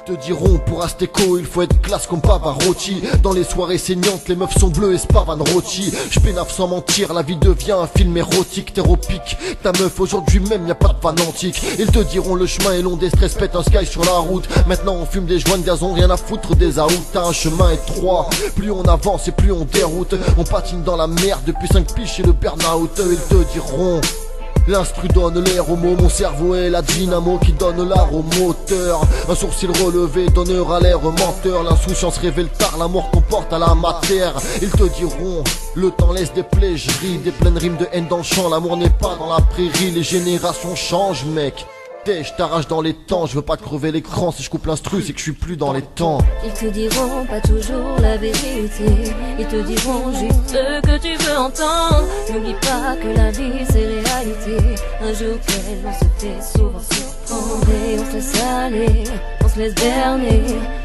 Ils te diront pour Astéco il faut être classe comme Pavarotti. Dans les soirées saignantes les meufs sont bleues et Spavanrotti. J'pénave sans mentir, la vie devient un film érotique. Théropique, ta meuf aujourd'hui même y'a pas de fan antique. Ils te diront le chemin est long, des stress pète un sky sur la route. Maintenant on fume des joints de gazon, rien à foutre des aoûts. T'as un chemin étroit, plus on avance et plus on déroute. On patine dans la merde depuis 5 piges et le burn-out. Ils te diront l'instru donne l'air au mot, mon cerveau est la dynamo qui donne l'art au moteur. Un sourcil relevé donnera l'air menteur. L'insouciance révèle tard, la mort comporte à la matière. Ils te diront, le temps laisse des plaies, je ris, des pleines rimes de haine dans le champ. L'amour n'est pas dans la prairie, les générations changent mec. Je t'arrache dans les temps, je veux pas crever l'écran. Si je coupe l'instru c'est que je suis plus dans les temps. Ils te diront pas toujours la vérité. Ils te diront juste ce que tu veux entendre. N'oublie pas que la vie c'est réalité. Un jour qu'elle on se fait souvent surprendre. Et on se laisse aller, on se laisse berner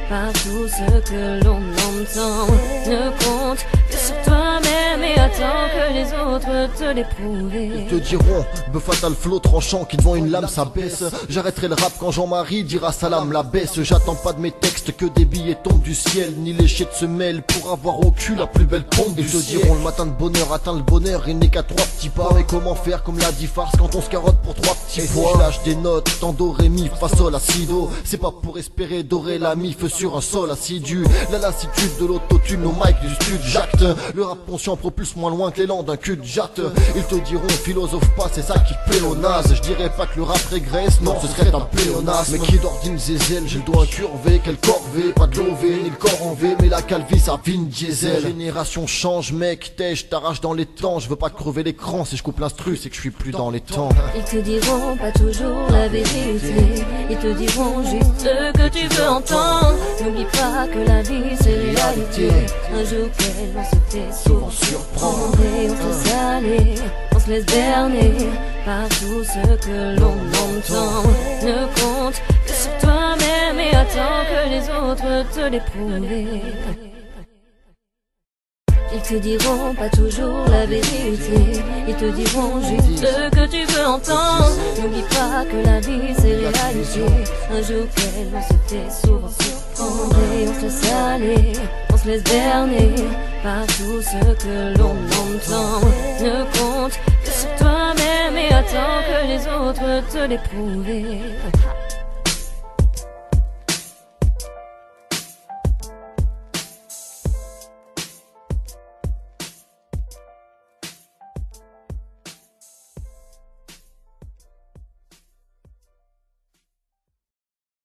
par tout ce que l'on entend. Ne compte que sur toi-même et attends que les autres te l'éprouvent. Ils te diront, bœuf fatal flot tranchant qui devant une lame ça baisse. J'arrêterai le rap quand Jean-Marie dira salam la baisse. J'attends pas de mes textes que des billets tombent du ciel, ni les chais de semelle pour avoir au cul la plus belle pompe du ciel. Ils te diront le matin de bonheur atteint le bonheur, il n'est qu'à 3 petits pas. Et comment faire comme l'a dit Farce quand on se carotte pour 3 petits pois. Je lâche des notes, tant do, ré, mi, fa, sol, la, si, do. C'est pas pour espérer dorer la mi, feu sur un sol assidu. La lassitude de l'autotune au mic du stud jacte. Le rap conscient propulse moins loin que l'élan d'un cul de jatte. Ils te diront philosophe pas, c'est ça qui pléonase. Je dirais pas que le rap régresse, non ce serait un pléonasme. Mais qui d'ordine zézel, j'ai le doigt incurvé. Quelle corvée, pas de l'OV, ni le corps en V. Mais la calvitie ça Vin Diesel. La génération change mec, je t'arrache dans les temps. Je veux pas crever l'écran, si je coupe l'instru c'est que je suis plus dans les temps. Ils te diront pas toujours la vérité. Ils te diront juste ce que tu veux entendre. N'oublie pas que la vie c'est réalité. Un jour qu'elle on se fait souvent surprendre. Et on se laisse aller, on se laisse berner par tout ce que l'on entend. Ne compte que sur toi-même et attends que les autres te l'éprouvent. Ils te diront pas toujours la vérité. Ils te diront juste ce que tu veux entendre. N'oublie pas que la vie c'est réalité. Un jour qu'elle on se fait souvent surprendre. Et on se laisse aller, on se laisse berner par tout ce que l'on entend. Ne compte que sur toi-même et attends que les autres te l'éprouvent.